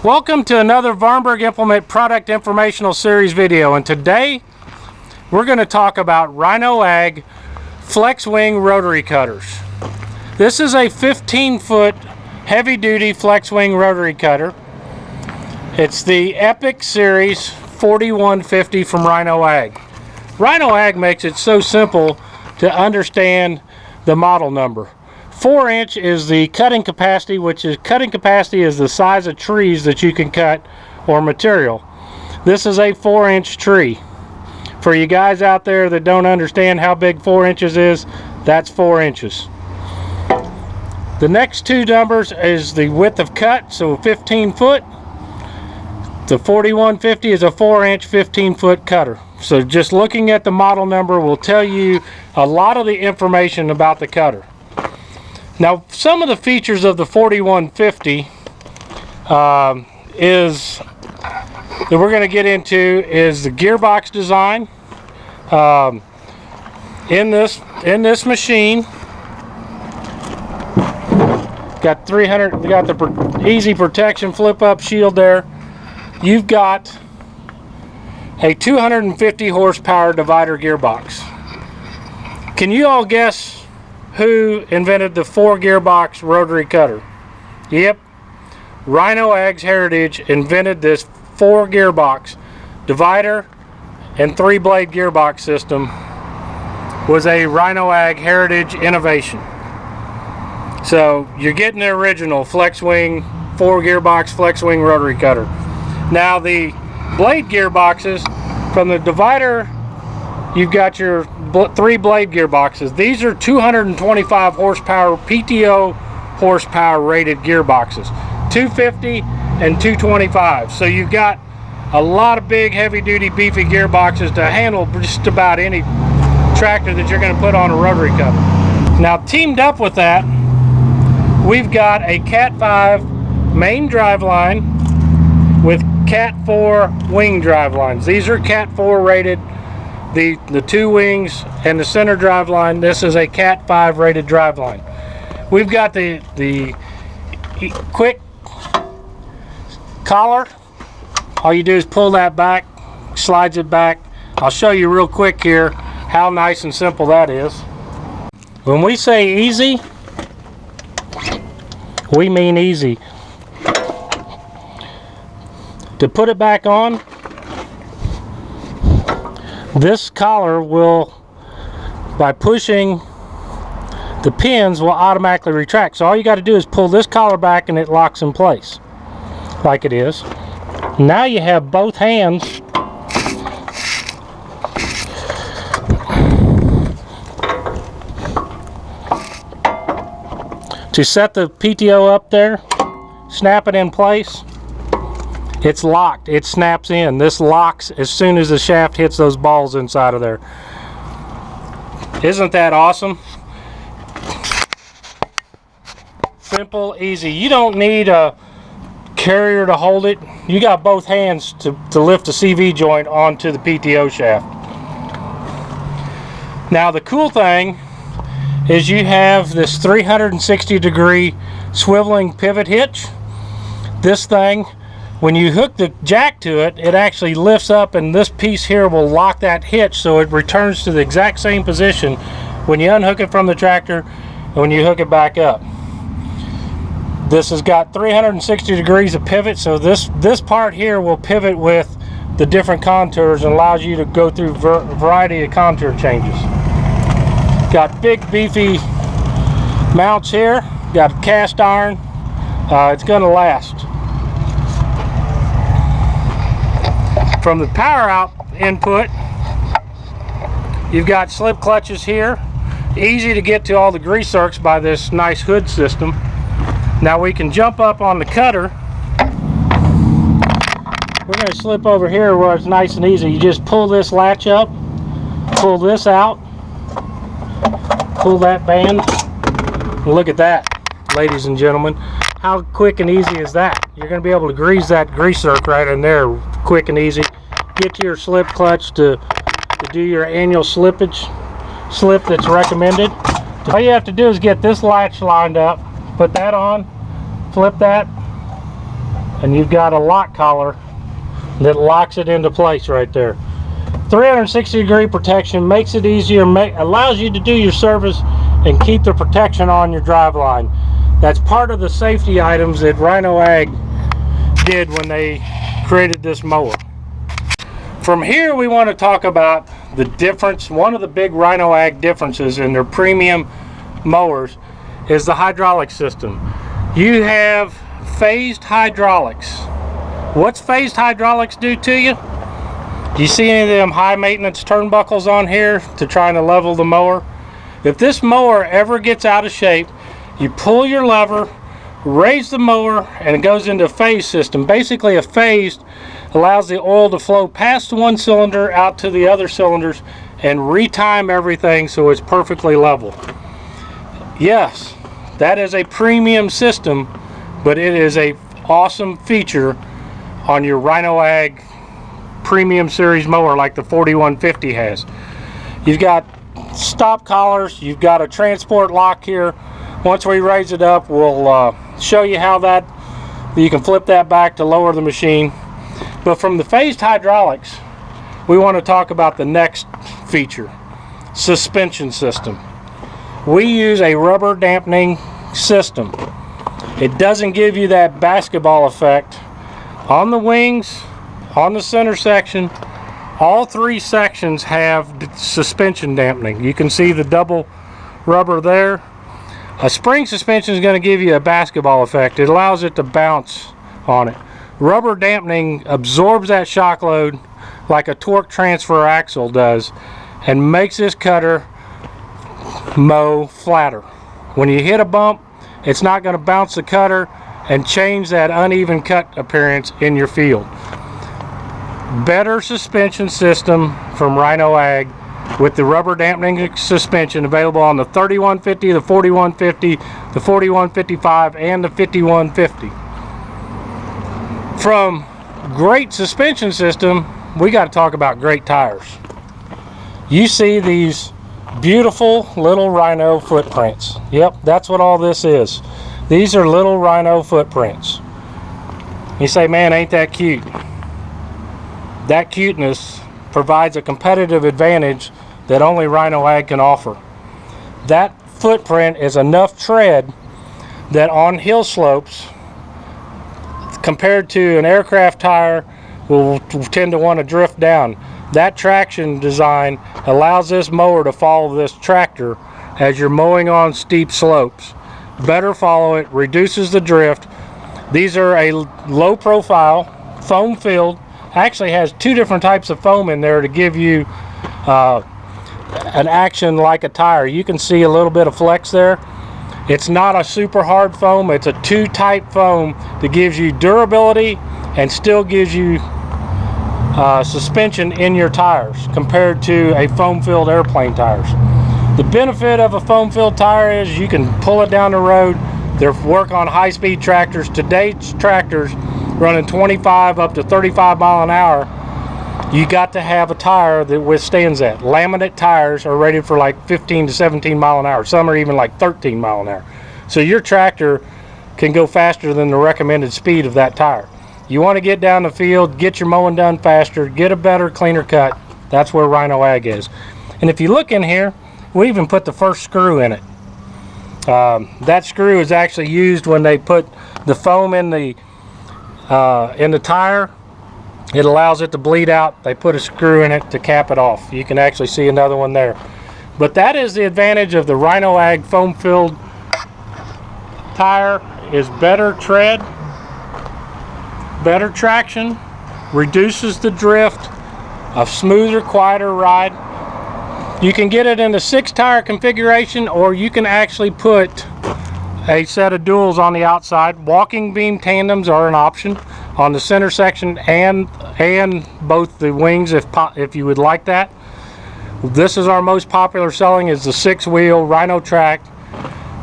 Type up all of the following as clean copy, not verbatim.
Welcome to another Vahrenberg Implement product informational series video, and today we're going to talk about RhinoAG flex wing rotary cutters. This is a 15-foot heavy-duty flex wing rotary cutter. It's the EPIC series 4150 from RhinoAG. RhinoAG makes it so simple to understand the model number. 4-inch is the cutting capacity, which is the size of trees that you can cut or material. This is a 4-inch tree. For you guys out there that don't understand how big 4 inches is, that's 4 inches. The next two numbers is the width of cut, so 15 foot. The 4150 is a 4-inch 15-foot cutter. So just looking at the model number will tell you a lot of the information about the cutter. Now, some of the features of the 4150 that we're going to get into is the gearbox design. In this machine, got the easy protection flip-up shield there. You've got a 250 horsepower divider gearbox. Can you all guess who invented the 4-gearbox rotary cutter? Yep, RhinoAG's heritage invented this 4-gearbox divider and 3-blade gearbox system. Was a RhinoAG heritage innovation. So you're getting the original flex wing 4-gearbox flex wing rotary cutter. Now the blade gearboxes from the divider, you've got your 3-blade gearboxes. These are 225 horsepower PTO horsepower rated gearboxes, 250 and 225. So you've got a lot of big heavy duty beefy gearboxes to handle just about any tractor that you're going to put on a rotary cutter. Now, teamed up with that, we've got a Cat 5 main drive line with Cat 4 wing drive lines. These are Cat 4 rated. The two wings and the center drive line, this is a Cat 5 rated drive line. We've got the quick collar. All you do is pull that back, slides it back. I'll show you real quick here how nice and simple that is. When we say easy, we mean easy. To put it back on, this collar will, by pushing the pins, will automatically retract. So all you got to do is pull this collar back and it locks in place like it is. Now you have both hands to set the PTO up there, snap it in place. It's locked, it snaps in. This locks as soon as the shaft hits those balls inside of there. Isn't that awesome? Simple, easy. You don't need a carrier to hold it. You got both hands to lift the CV joint onto the PTO shaft. Now the cool thing is you have this 360-degree swiveling pivot hitch. This thing, when you hook the jack to it, it actually lifts up, and this piece here will lock that hitch so it returns to the exact same position when you unhook it from the tractor and when you hook it back up. This has got 360 degrees of pivot, so this part here will pivot with the different contours and allows you to go through a variety of contour changes. Got big beefy mounts here, got cast iron. It's going to last. From the power out input, you've got slip clutches here. Easy to get to all the grease zerks by this nice hood system. Now we can jump up on the cutter. We're going to slip over here where it's nice and easy. You just pull this latch up, pull this out, pull that band. And look at that, ladies and gentlemen. How quick and easy is that? You're going to be able to grease that grease zerk right in there quick and easy. Get to your slip clutch to do your annual slip that's recommended. All you have to do is get this latch lined up, put that on, flip that, and you've got a lock collar that locks it into place right there. 360-degree protection makes it easier, allows you to do your service and keep the protection on your drive line. That's part of the safety items that RhinoAG did when they created this mower. From here, we want to talk about the difference. One of the big RhinoAG differences in their premium mowers is the hydraulic system. You have phased hydraulics. What's phased hydraulics do to you? Do you see any of them high maintenance turnbuckles on here to trying to level the mower? If this mower ever gets out of shape, you pull your lever, raise the mower, and it goes into a phase system. Basically, a phased allows the oil to flow past one cylinder out to the other cylinders and retime everything so it's perfectly level. Yes, that is a premium system, but it is a awesome feature on your RhinoAG premium series mower like the 4150 has. You've got stop collars, you've got a transport lock here. Once we raise it up, we'll show you how you can flip that back to lower the machine. But from the phased hydraulics, we want to talk about the next feature, suspension system. We use a rubber dampening system. It doesn't give you that basketball effect on the wings, on the center section. All three sections have suspension dampening. You can see the double rubber there. A spring suspension is going to give you a basketball effect. It allows it to bounce on it. Rubber dampening absorbs that shock load like a torque transfer axle does and makes this cutter mow flatter. When you hit a bump, it's not going to bounce the cutter and change that uneven cut appearance in your field. Better suspension system from RhinoAG with the rubber dampening suspension available on the 3150, the 4150, the 4155, and the 5150. From great suspension system, we got to talk about great tires. You see these beautiful little Rhino footprints. Yep, that's what all this is. These are little Rhino footprints. You say, man, ain't that cute? That cuteness provides a competitive advantage that only RhinoAG can offer. That footprint is enough tread that on hill slopes, compared to an aircraft tire, will tend to want to drift down. That traction design allows this mower to follow this tractor as you're mowing on steep slopes. Better follow it, reduces the drift. These are a low profile, foam filled. Actually has two different types of foam in there to give you an action like a tire. You can see a little bit of flex there. It's not a super hard foam. It's a two-type foam that gives you durability and still gives you suspension in your tires compared to a foam-filled airplane tires. The benefit of a foam-filled tire is you can pull it down the road. They work on high-speed tractors. Today's tractors running 25 up to 35 mile an hour. You got to have a tire that withstands that. Laminate tires are rated for like 15 to 17 mile an hour. Some are even like 13 mile an hour. So your tractor can go faster than the recommended speed of that tire. You want to get down the field, get your mowing done faster, get a better, cleaner cut. That's where RhinoAG is. And if you look in here, we even put the first screw in it. That screw is actually used when they put the foam in the tire. It allows it to bleed out. They put a screw in it to cap it off. You can actually see another one there. But that is the advantage of the RhinoAG foam-filled tire, is better tread, better traction, reduces the drift, a smoother, quieter ride. You can get it in the 6-tire configuration, or you can actually put a set of duals on the outside. Walking beam tandems are an option on the center section and both the wings if you would like that. This is our most popular selling, is the 6-wheel RhinoTrax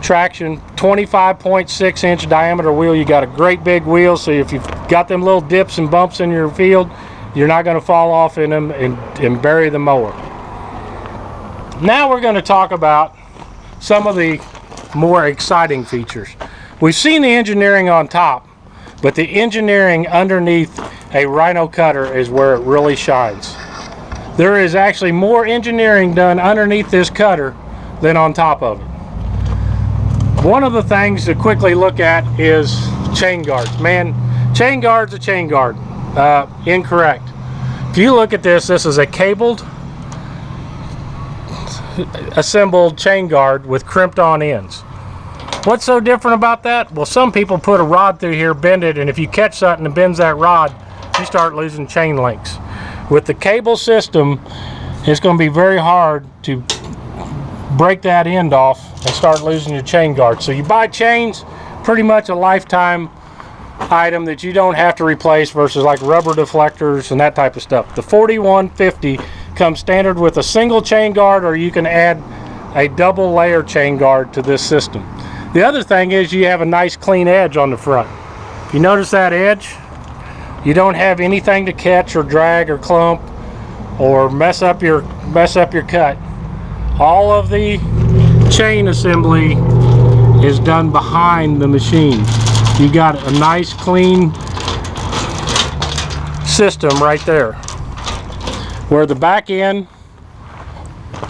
traction 25.6-inch diameter wheel. You got a great big wheel, so if you've got them little dips and bumps in your field, you're not going to fall off in them and bury the mower. Now we're going to talk about some of the more exciting features. We've seen the engineering on top, But the engineering underneath a Rhino cutter is where it really shines. There is actually more engineering done underneath this cutter than on top of it. One of the things to quickly look at is chain guards. Man, chain guard's a chain guard. Incorrect. If you look at this, this is a cabled, assembled chain guard with crimped on ends. What's so different about that? Well, some people put a rod through here, bend it, and if you catch something and bends that rod, you start losing chain links. With the cable system, it's going to be very hard to break that end off and start losing your chain guard. So you buy chains, pretty much a lifetime item that you don't have to replace versus like rubber deflectors and that type of stuff. The 4150 comes standard with a single chain guard, or you can add a double layer chain guard to this system. The other thing is you have a nice clean edge on the front. If you notice that edge, you don't have anything to catch or drag or clump or mess up your cut. All of the chain assembly is done behind the machine. You got a nice clean system right there. Where the back end,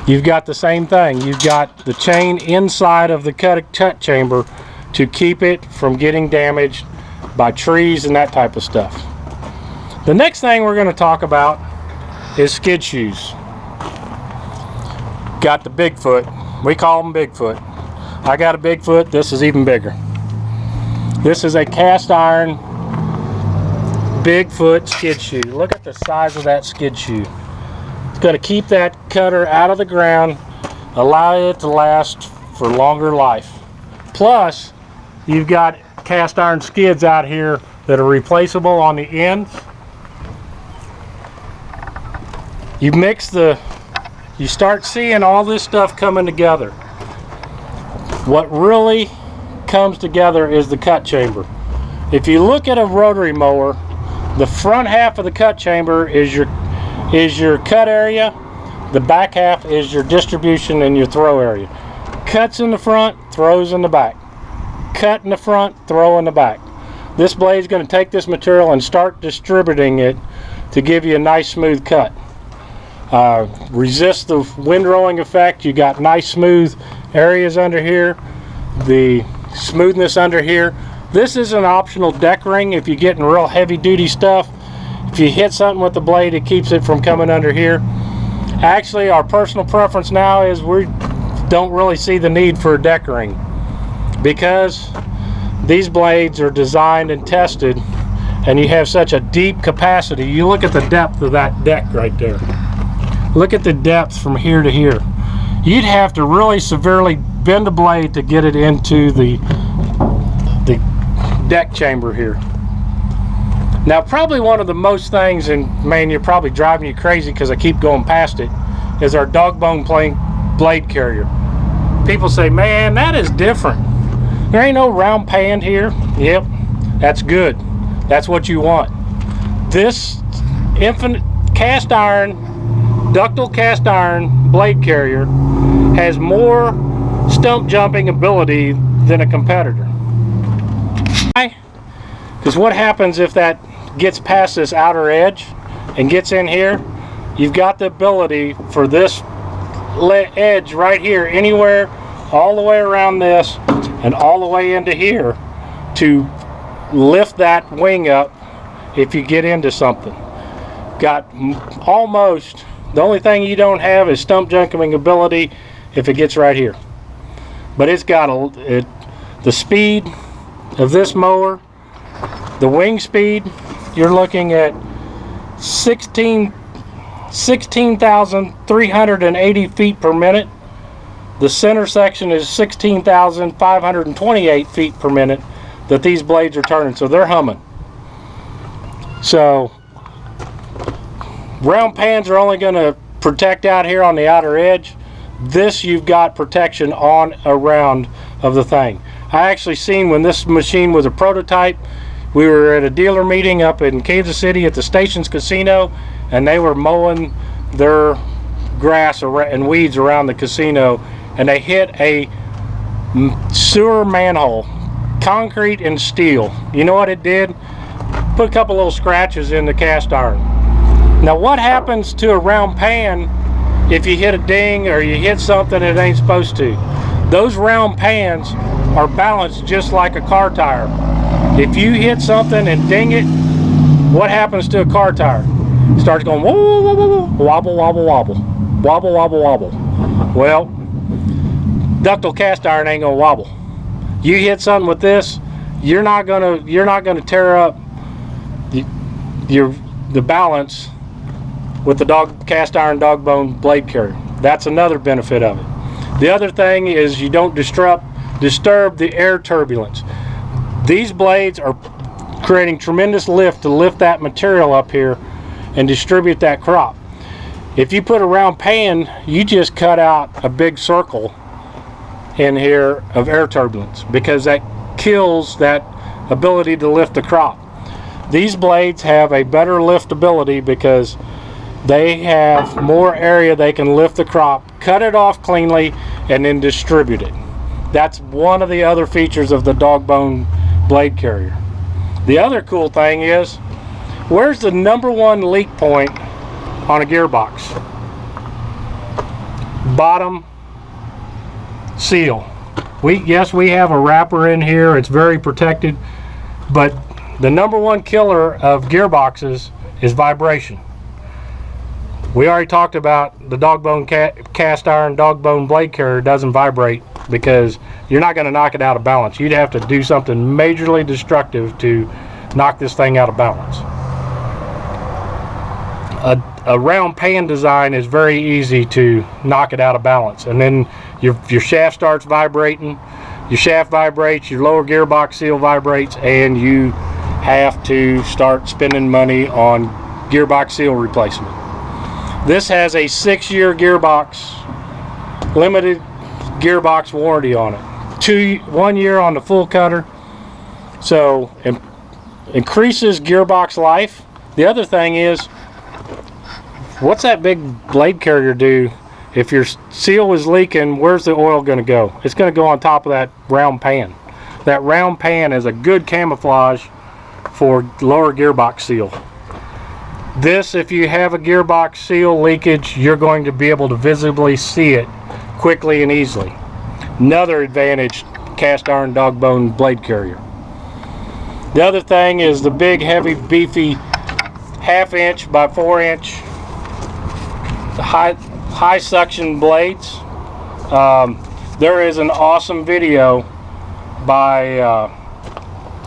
you've got the same thing. You've got the chain inside of the cut chamber to keep it from getting damaged by trees and that type of stuff. The next thing we're going to talk about is skid shoes. Got the Bigfoot. We call them Bigfoot. I got a Bigfoot. This is even bigger. This is a cast iron Bigfoot skid shoe. Look at the size of that skid shoe. It's going to keep that cutter out of the ground, allow it to last for longer life. Plus, you've got cast iron skids out here that are replaceable on the ends. You start seeing all this stuff coming together. What really comes together is the cut chamber. If you look at a rotary mower, the front half of the cut chamber is your cut area. The back half is your distribution and your throw area. Cuts in the front, throws in the back. Cut in the front, throw in the back. This blade is going to take this material and start distributing it to give you a nice smooth cut. Resist the windrowing effect. You got nice smooth areas under here. The smoothness under here. This is an optional deck ring if you're getting real heavy duty stuff. If you hit something with the blade, it keeps it from coming under here. Actually, our personal preference now is we don't really see the need for a deck ring because these blades are designed and tested and you have such a deep capacity. You look at the depth of that deck right there. Look at the depth from here to here. You'd have to really severely bend the blade to get it into the deck chamber here. Now, probably one of the most things, and man, you're probably driving you crazy because I keep going past it, is our dog bone blade carrier. People say, man, that is different. There ain't no round pan here. Yep, that's good. That's what you want. This infinite cast iron, ductile cast iron blade carrier has more stump jumping ability than a competitor. Why? Because what happens if that gets past this outer edge and gets in here? You've got the ability for this edge right here, anywhere, all the way around this and all the way into here, to lift that wing up if you get into something. Got almost, the only thing you don't have is stump jumping ability if it gets right here. But it's got the speed of this mower, the wing speed, you're looking at 16,380 feet per minute. The center section is 16,528 feet per minute that these blades are turning, so they're humming. So round pans are only going to protect out here on the outer edge. This you've got protection on around of the thing. I actually seen when this machine was a prototype, we were at a dealer meeting up in Kansas City at the Stations Casino, and they were mowing their grass and weeds around the casino, and they hit a sewer manhole concrete and steel. You know what it did? Put a couple little scratches in the cast iron. Now what happens to a round pan if you hit a ding or you hit something it ain't supposed to? Those round pans are balanced just like a car tire. If you hit something and ding it, what happens to a car tire? It starts going whoa, whoa, whoa, whoa, wobble, wobble, wobble, wobble, wobble, wobble. Well, ductile cast iron ain't gonna wobble. You hit something with this, you're not gonna tear up the balance with the cast iron dog bone blade carrier. That's another benefit of it. The other thing is you don't disturb the air turbulence. These blades are creating tremendous lift to lift that material up here and distribute that crop. If you put a round pan, you just cut out a big circle in here of air turbulence, because that kills that ability to lift the crop. These blades have a better liftability because they have more area they can lift the crop, cut it off cleanly, and then distribute it. That's one of the other features of the dog bone blade carrier. The other cool thing is, where's the #1 leak point on a gearbox? Bottom seal. Yes, we have a wrapper in here, it's very protected, but the #1 killer of gearboxes is vibration. We already talked about the dog bone cast iron dog bone blade carrier doesn't vibrate because you're not going to knock it out of balance. You'd have to do something majorly destructive to knock this thing out of balance. A round pan design is very easy to knock it out of balance, and then your shaft starts vibrating, your shaft vibrates, your lower gearbox seal vibrates, and you have to start spending money on gearbox seal replacement. This has a 6-year gearbox, limited gearbox warranty on it. 1 year on the full cutter, so increases gearbox life. The other thing is, what's that big blade carrier do? If your seal is leaking, where's the oil going to go? It's going to go on top of that round pan. That round pan is a good camouflage for lower gearbox seal. This, if you have a gearbox seal leakage, you're going to be able to visibly see it quickly and easily. Another advantage, cast iron dog bone blade carrier. The other thing is the big, heavy, beefy 1/2 inch by 4 inch high suction blades. There is an awesome video by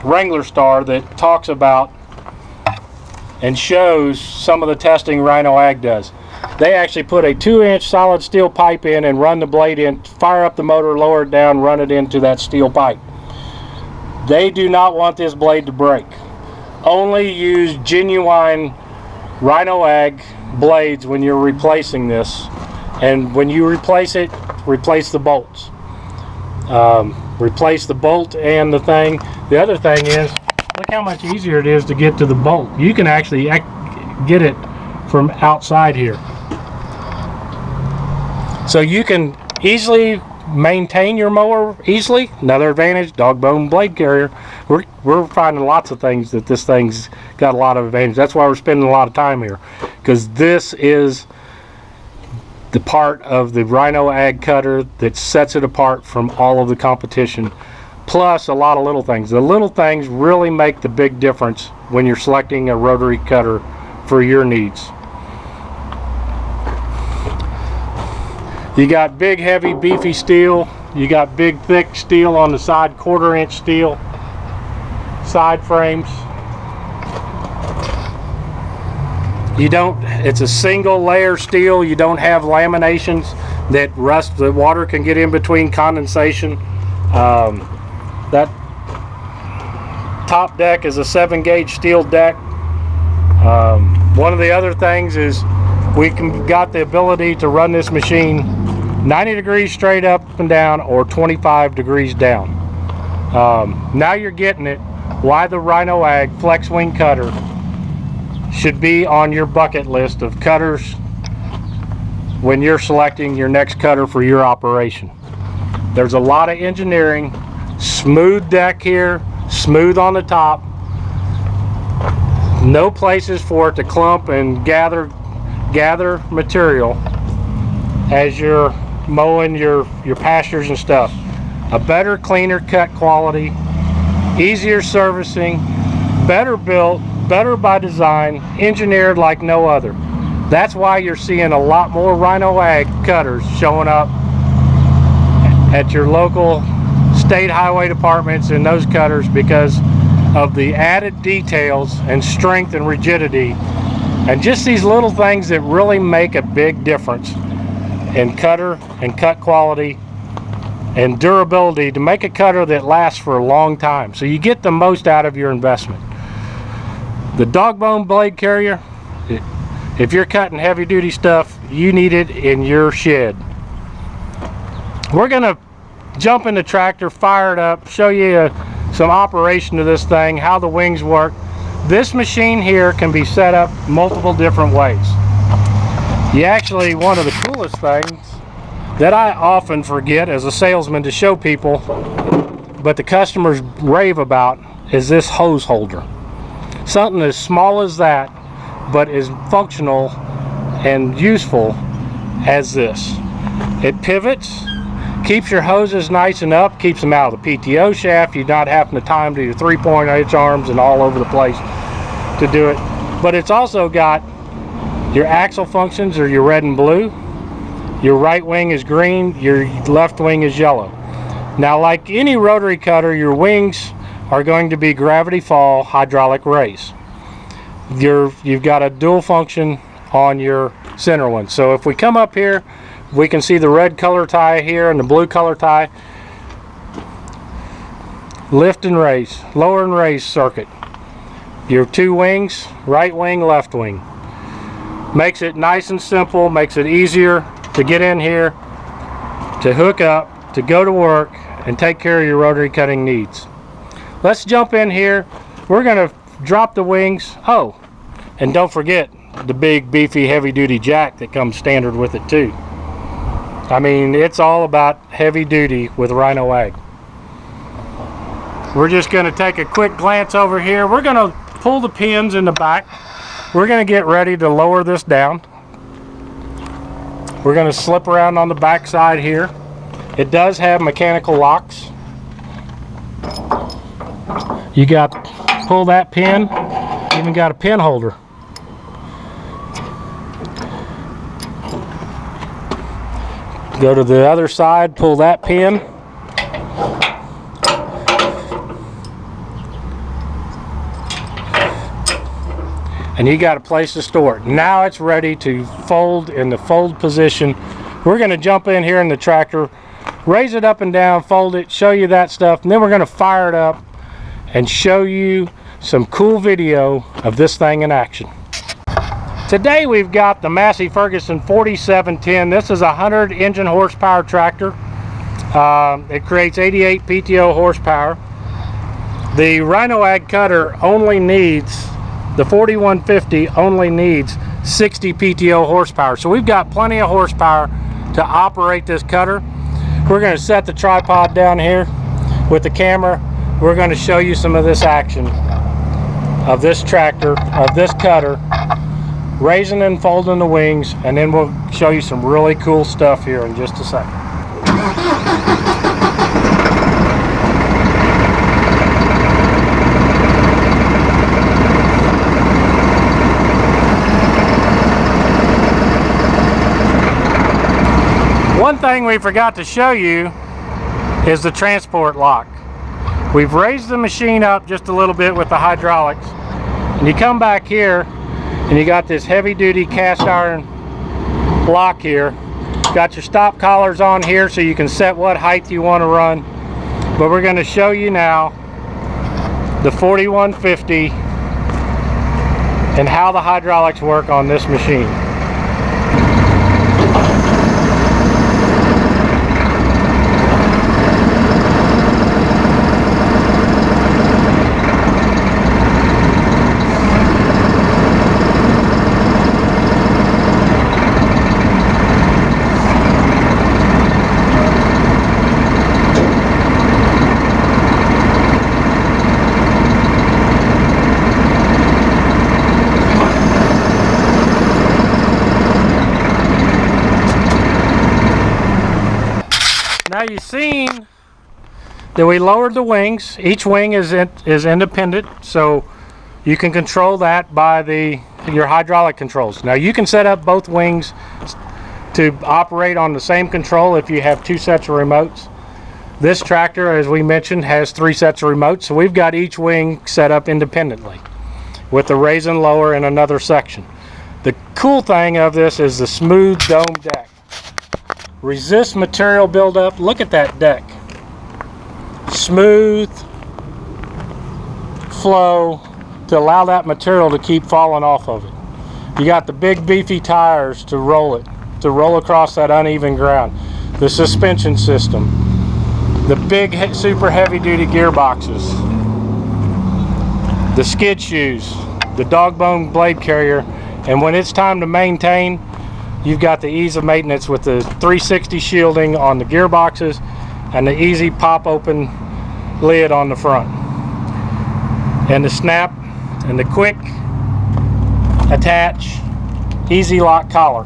Wrangler Star that talks about and shows some of the testing RhinoAG does. They actually put a 2-inch solid steel pipe in and run the blade in, fire up the motor, lower it down, run it into that steel pipe. They do not want this blade to break. Only use genuine RhinoAG blades when you're replacing this, and when you replace it, replace the bolts. Replace the bolt and the thing. The other thing is, look how much easier it is to get to the bolt. You can actually get it from outside here, so you can easily maintain your mower easily. Another advantage, dog bone blade carrier. We're finding lots of things that this thing's got a lot of advantage. That's why we're spending a lot of time here, because this is the part of the RhinoAG cutter that sets it apart from all of the competition, plus a lot of little things. The little things really make the big difference when you're selecting a rotary cutter for your needs. You got big, heavy, beefy steel. You got big, thick steel on the side, 1/4 inch steel side frames. It's a single layer steel. You don't have laminations that rust. The water can get in between condensation. That top deck is a 7-gauge steel deck. One of the other things is got the ability to run this machine 90 degrees straight up and down, or 25 degrees down. Now you're getting it, why the RhinoAG Flex Wing Cutter should be on your bucket list of cutters when you're selecting your next cutter for your operation. There's a lot of engineering, Smooth deck here, smooth on the top. No places for it to clump and gather material as you're mowing your pastures and stuff. A better, cleaner cut quality, easier servicing, better built, better by design, engineered like no other. That's why you're seeing a lot more RhinoAG cutters showing up at your local state highway departments and those cutters, because of the added details and strength and rigidity and just these little things that really make a big difference in cutter and cut quality and durability to make a cutter that lasts for a long time, so you get the most out of your investment. The dog bone blade carrier, if you're cutting heavy duty stuff, you need it in your shed. We're gonna jump in the tractor, fire it up, show you some operation of this thing, how the wings work. This machine here can be set up multiple different ways. One of the coolest things that I often forget as a salesman to show people, but the customers rave about, is this hose holder. Something as small as that, but as functional and useful as this. It pivots, keeps your hoses nice and up, keeps them out of the PTO shaft. You're not having to tie them to your 3-point arms and all over the place to do it. But it's also got your axle functions are your red and blue. Your right wing is green, your left wing is yellow. Now, like any rotary cutter, your wings are going to be gravity fall hydraulic raise. You've got a dual function on your center one. So if we come up here, we can see the red color tie here and the blue color tie. Lift and raise, lower and raise circuit. Your two wings, right wing, left wing. Makes it nice and simple, makes it easier to get in here, to hook up, to go to work, and take care of your rotary cutting needs. Let's jump in here. We're gonna drop the wings. Oh, and don't forget the big, beefy, heavy-duty jack that comes standard with it too. I mean, it's all about heavy duty with RhinoAG. We're just gonna take a quick glance over here. We're gonna pull the pins in the back. We're gonna get ready to lower this down. We're gonna slip around on the back side here. It does have mechanical locks. You got, pull that pin, even got a pin holder. Go to the other side, pull that pin. And you got a place to store it. Now it's ready to fold in the fold position. We're gonna jump in here in the tractor, raise it up and down, fold it, show you that stuff, and then we're gonna fire it up and show you some cool video of this thing in action. Today we've got the Massey Ferguson 4710. This is a 100 engine horsepower tractor. It creates 88 PTO horsepower. The RhinoAG Cutter only needs, the 4150 only needs 60 PTO horsepower. So we've got plenty of horsepower to operate this cutter. We're going to set the tripod down here with the camera. We're going to show you some of this action of this tractor, of this cutter, raising and folding the wings, and then we'll show you some really cool stuff here in just a second. One thing we forgot to show you is the transport lock. We've raised the machine up just a little bit with the hydraulics, and you come back here and you got this heavy duty cast iron lock here. Got your stop collars on here so you can set what height you want to run. But we're going to show you now the 4150 and how the hydraulics work on this machine. Now you've seen that we lowered the wings. Each wing is independent, so you can control that by your hydraulic controls. Now you can set up both wings to operate on the same control if you have 2 sets of remotes. This tractor, as we mentioned, has 3 sets of remotes, so we've got each wing set up independently with the raise and lower in another section. The cool thing of this is the smooth dome deck. Resist material buildup. Look at that deck. Smooth flow to allow that material to keep falling off of it. You got the big beefy tires to roll across that uneven ground. The suspension system. The big super heavy duty gearboxes. The skid shoes. The dog bone blade carrier. And when it's time to maintain, you've got the ease of maintenance with the 360 shielding on the gearboxes and the easy pop open lid on the front. And the snap and the quick attach EZ-Lock collar.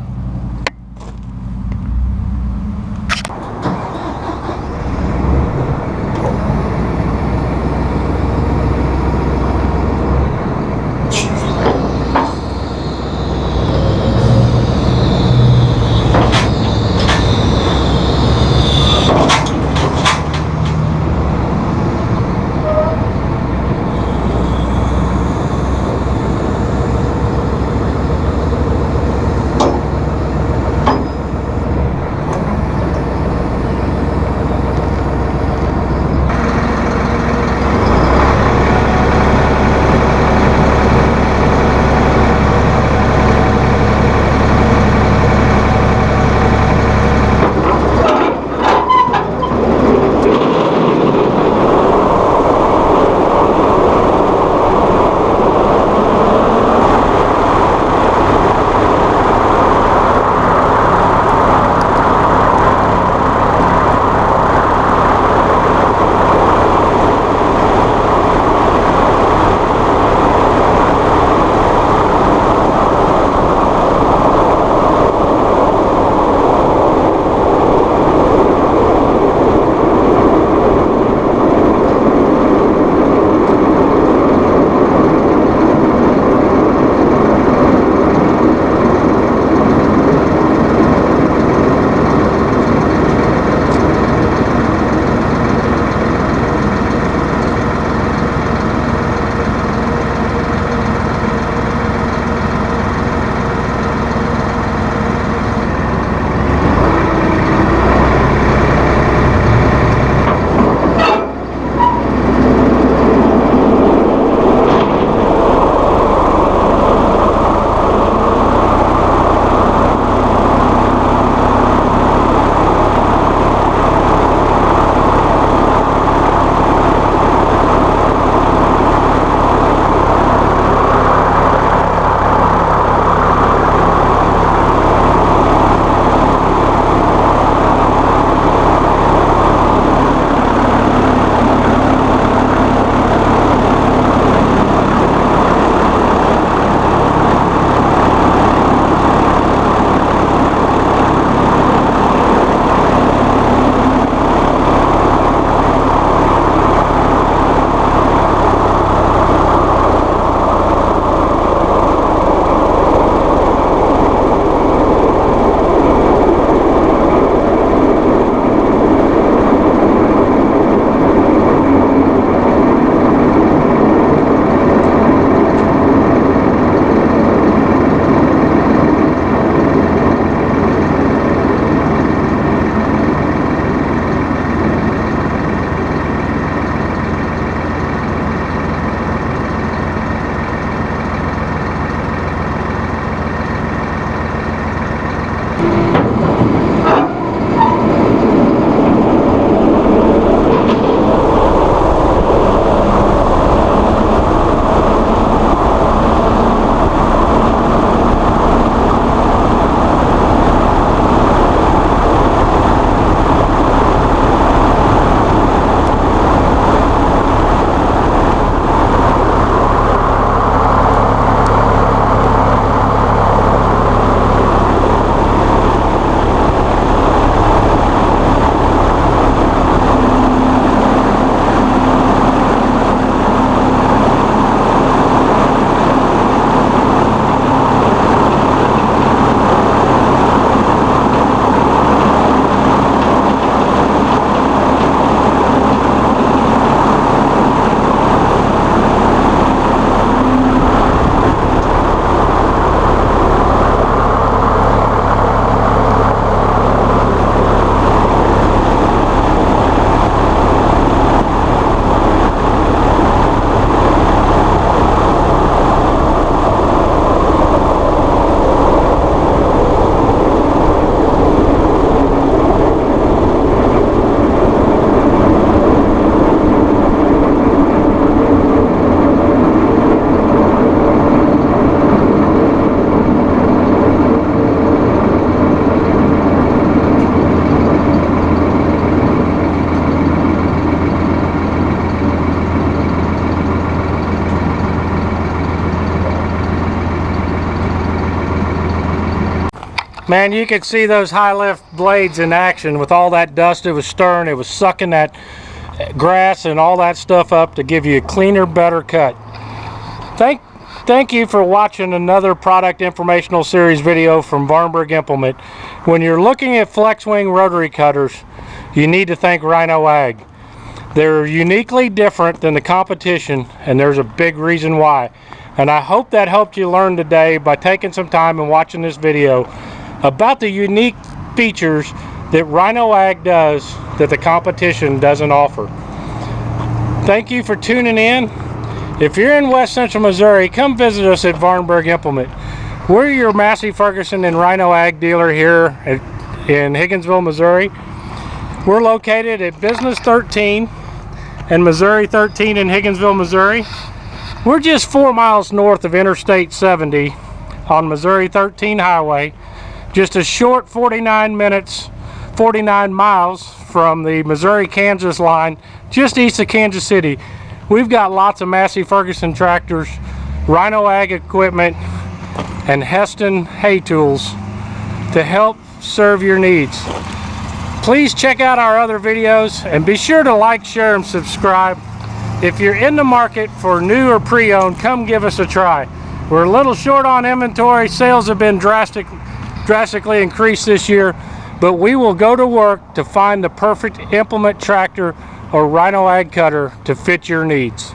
Man, you could see those high lift blades in action with all that dust it was stirring. It was sucking that grass and all that stuff up to give you a cleaner, better cut. Thank you for watching another product informational series video from Vahrenberg Implement. When you're looking at flex wing rotary cutters, you need to thank RhinoAG. They're uniquely different than the competition, and there's a big reason why. And I hope that helped you learn today by taking some time and watching this video about the unique features that RhinoAG does that the competition doesn't offer. Thank you for tuning in. If you're in West Central Missouri, come visit us at Vahrenberg Implement. We're your Massey Ferguson and RhinoAG dealer here in Higginsville, Missouri. We're located at Business 13 and Missouri 13 in Higginsville, Missouri. We're just 4 miles north of Interstate 70 on Missouri 13 highway. Just a short 49 miles from the Missouri-Kansas line, just east of Kansas City. We've got lots of Massey Ferguson tractors, RhinoAG equipment, and Heston hay tools to help serve your needs. Please check out our other videos and be sure to like, share, and subscribe. If you're in the market for new or pre-owned, come give us a try. We're a little short on inventory. Sales have been drastically increased this year, but we will go to work to find the perfect implement tractor or RhinoAG cutter to fit your needs.